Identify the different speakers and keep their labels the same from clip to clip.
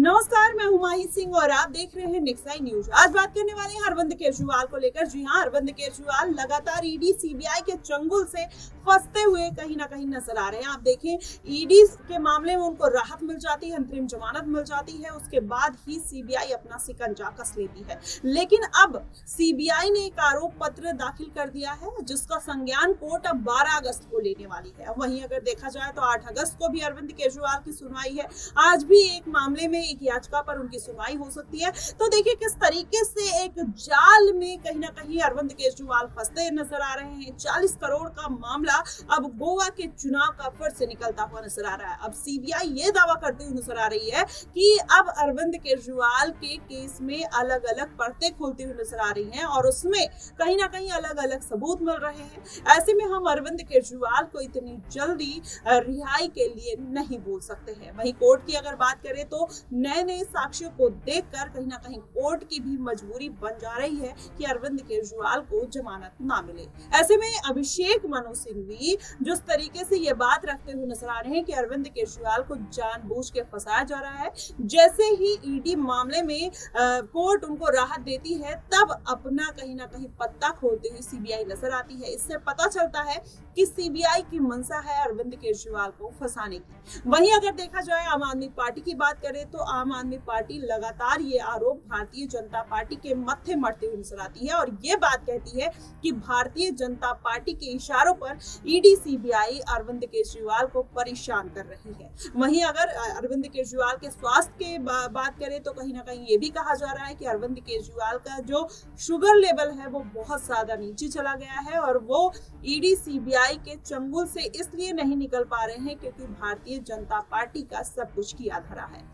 Speaker 1: नमस्कार, मैं हुमायूं सिंह और आप देख रहे हैं निक्साई न्यूज। आज बात करने वाले हैं अरविंद केजरीवाल को लेकर। जी हां, अरविंद केजरीवाल लगातार ईडी सीबीआई के चंगुल से फंसते हुए कहीं ना कहीं नजर आ रहे हैं। आप देखें, ईडी के मामले में उनको राहत मिल जाती है, अंतरिम जमानत मिल जाती है, उसके बाद ही सीबीआई अपना सिकंजा कस लेती है। लेकिन अब सीबीआई ने एक आरोप पत्र दाखिल कर दिया है जिसका संज्ञान कोर्ट अब 12 अगस्त को लेने वाली है। वहीं अगर देखा जाए तो 8 अगस्त को भी अरविंद केजरीवाल की सुनवाई है। आज भी एक मामले में एक याचिका पर उनकी सुनवाई हो सकती है। तो देखिए किस तरीके से एक जाल में कहीं ना कहीं अरविंद केजरीवाल फंसते नजर आ रहे हैं। 40 करोड़ का मामला अब गोवा के चुनाव का फिर से निकलता हुआ नजर आ रहा है। अब सीबीआई ये दावा करती हुई नजर आ रही है कि अब अरविंद केजरीवाल के केस में अलग अलग परतें खुलती हुई नजर आ रही हैं और उसमें कहीं ना कहीं अलग अलग सबूत मिल रहे हैं। ऐसे में हम अरविंद केजरीवाल को इतनी जल्दी रिहाई के लिए नहीं बोल सकते हैं। वहीं कोर्ट की अगर बात करें तो नए नए साक्ष्यों को देखकर कहीं ना कहीं कोर्ट की भी मजबूरी बन जा रही है कि अरविंद केजरीवाल को जमानत ना मिले। ऐसे में अभिषेक मनु सिंघवी जिस तरीके से ये बात रखते हुए नजर आ रहे हैं कि अरविंद केजरीवाल को जानबूझ के फंसाया जा रहा है, जैसे ही ईडी मामले में कोर्ट उनको राहत देती है तब अपना कहीं ना कहीं पत्ता खोलते हुए सीबीआई नजर आती है। इससे पता चलता है कि सीबीआई की मंशा है अरविंद केजरीवाल को फंसाने की। वहीं अगर देखा जाए आम आदमी पार्टी की बात करें तो आम आदमी पार्टी लगातार ये आरोप भारतीय जनता पार्टी के मत्थे मरते हुए नजर आती है और ये बात कहती है कि भारतीय जनता पार्टी के इशारों पर ईडी सीबीआई अरविंद केजरीवाल को परेशान कर रही है। वहीं अगर अरविंद केजरीवाल के स्वास्थ्य के बात करें तो कहीं ना कहीं ये भी कहा जा रहा है कि अरविंद केजरीवाल का जो शुगर लेवल है वो बहुत ज्यादा नीचे चला गया है और वो ईडी सीबीआई के चंगुल से इसलिए नहीं निकल पा रहे हैं क्योंकि भारतीय जनता पार्टी का सब कुछ किया धरा है।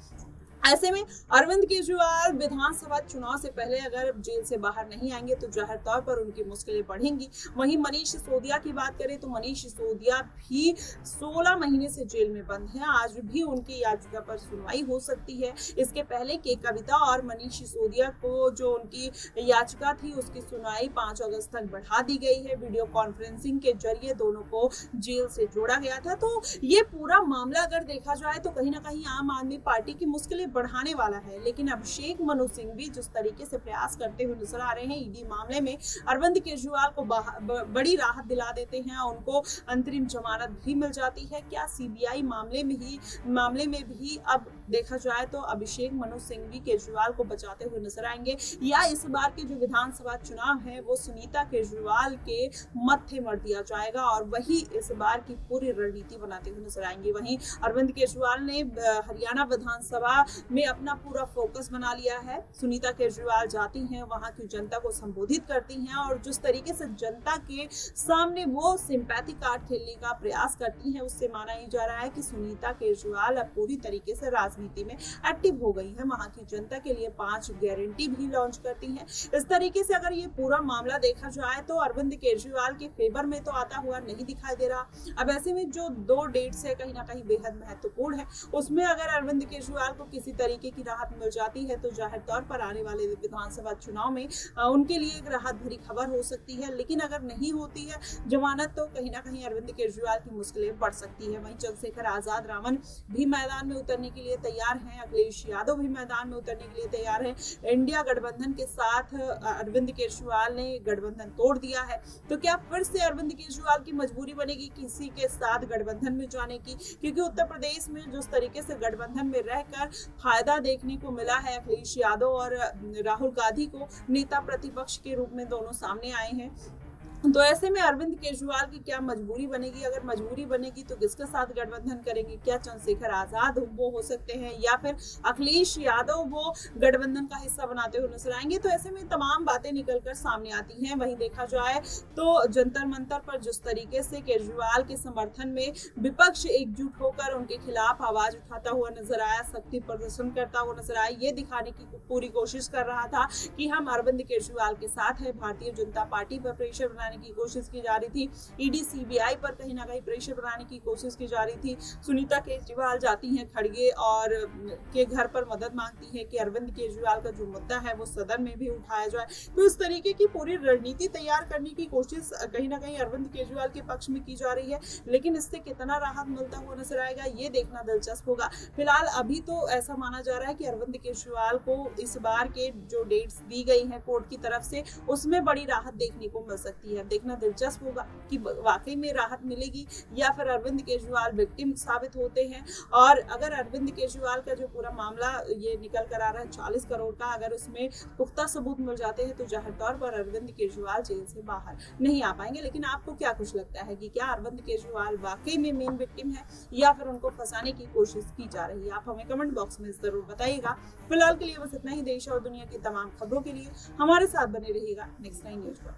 Speaker 1: ऐसे में अरविंद केजरीवाल विधानसभा चुनाव से पहले अगर जेल से बाहर नहीं आएंगे तो जाहिर तौर पर उनकी मुश्किलें बढ़ेंगी। वहीं मनीष सिसोदिया की बात करें तो मनीष सिसोदिया भी 16 महीने से जेल में बंद हैं। आज भी उनकी याचिका पर सुनवाई हो सकती है। इसके पहले के कविता और मनीष सिसोदिया को जो उनकी याचिका थी उसकी सुनवाई 5 अगस्त तक बढ़ा दी गई है। वीडियो कॉन्फ्रेंसिंग के जरिए दोनों को जेल से जोड़ा गया था। तो ये पूरा मामला अगर देखा जाए तो कहीं ना कहीं आम आदमी पार्टी की मुश्किलें बढ़ाने वाला है। लेकिन अभिषेक मनु सिंघवी जिस तरीके से प्रयास करते हुए नजर आ रहे हैं ईडी मामले में अरविंद केजरीवाल को बड़ी राहत दिला देते हैं, उनको अंतरिम जमानत भी मिल जाती है। क्या सीबीआई मामले में भी अब देखा जाए तो अभिषेक मनु सिंघवी केजरीवाल को बचाते हुए नजर आएंगे या इस बार के जो विधानसभा चुनाव है वो सुनीता केजरीवाल के मत्थे मर दिया जाएगा और वही इस बार की पूरी रणनीति बनाते हुए नजर आएंगे। वहीं अरविंद केजरीवाल ने हरियाणा विधानसभा में अपना पूरा फोकस बना लिया है। सुनीता केजरीवाल जाती हैं, वहां की जनता को संबोधित करती हैं और जिस तरीके से जनता के सामने वो सिंपैथी कार्ड खेलने का प्रयास करती हैं उससे माना ही जा रहा है कि सुनीता केजरीवाल अब पूरी तरीके से राजनीति में एक्टिव हो गई है। वहां की जनता के लिए 5 गारंटी भी लॉन्च करती हैं। इस तरीके से अगर ये पूरा मामला देखा जाए तो अरविंद केजरीवाल के फेवर में तो आता हुआ नहीं दिखाई दे रहा। अब ऐसे में जो 2 डेट्स है कहीं ना कहीं बेहद महत्वपूर्ण है, उसमें अगर अरविंद केजरीवाल को किसी तरीके की राहत मिल जाती है तो जाहिर तौर पर आने वाले विधानसभा चुनाव में उनके लिए एक राहत भरी खबर हो सकती है। लेकिन अगर नहीं होती है जमानत तो कहीं ना कहीं अरविंद केजरीवाल की मुश्किलें बढ़ सकती है। वहीं चंद्रशेखर आजाद रावण भी मैदान में उतरने के लिए तैयार हैं, अखिलेश यादव भी मैदान में उतरने के लिए तैयार है। इंडिया गठबंधन के साथ अरविंद केजरीवाल ने गठबंधन तोड़ दिया है, तो क्या फिर से अरविंद केजरीवाल की मजबूरी बनेगी किसी के साथ गठबंधन में जाने की? क्योंकि उत्तर प्रदेश में जिस तरीके से गठबंधन में रहकर फायदा देखने को मिला है, अखिलेश यादव और राहुल गांधी को नेता प्रतिपक्ष के रूप में दोनों सामने आए हैं। तो ऐसे में अरविंद केजरीवाल की क्या मजबूरी बनेगी? अगर मजबूरी बनेगी तो किसके साथ गठबंधन करेंगे? क्या चंद्रशेखर आजाद वो हो सकते हैं या फिर अखिलेश यादव वो गठबंधन का हिस्सा बनाते हुए नजर आएंगे? तो ऐसे में तमाम बातें निकलकर सामने आती हैं। वहीं देखा जाए तो जंतर मंतर पर जिस तरीके से केजरीवाल के समर्थन में विपक्ष एकजुट होकर उनके खिलाफ आवाज उठाता हुआ नजर आया, शक्ति प्रदर्शन करता हुआ नजर आया, ये दिखाने की पूरी कोशिश कर रहा था कि हम अरविंद केजरीवाल के साथ है। भारतीय जनता पार्टी पर प्रेशर बनाने बनाने की कोशिश की जा रही थी, ईडी सीबीआई पर कहीं ना कहीं प्रेशर बनाने की कोशिश की जा रही थी। सुनीता केजरीवाल जाती हैं खड़गे और के घर पर मदद मांगती है कि अरविंद केजरीवाल का जो मुद्दा है वो सदन में भी उठाया जाए। तो इस तरीके की पूरी रणनीति तैयार करने की कोशिश कहीं ना कहीं अरविंद केजरीवाल के पक्ष में की जा रही है, लेकिन इससे कितना राहत मिलता हुआ नजर आएगा ये देखना दिलचस्प होगा। फिलहाल अभी तो ऐसा माना जा रहा है कि अरविंद केजरीवाल को इस बार के जो डेट्स दी गई हैं कोर्ट की तरफ से उसमें बड़ी राहत देखने को मिल सकती है। देखना दिलचस्प होगा कि वाकई में राहत मिलेगी या फिर अरविंद केजरीवाल विक्टिम साबित होते हैं। और अगर अरविंद केजरीवाल का जो पूरा मामला ये निकल कर आ रहा है 40 करोड़ का, अगर उसमें पुख्ता सबूत मिल जाते हैं तो जाहिर तौर पर अरविंद केजरीवाल जेल से बाहर नहीं आ पाएंगे। लेकिन आपको क्या कुछ लगता है कि क्या अरविंद केजरीवाल वाकई में मेन विक्टिम है या फिर उनको फंसाने की कोशिश की जा रही है? आप हमें कमेंट बॉक्स में जरूर बताइएगा। फिलहाल के लिए बस इतना ही। देश और दुनिया की तमाम खबरों के लिए हमारे साथ बने रहिएगा नेक्स्ट 9 न्यूज पर।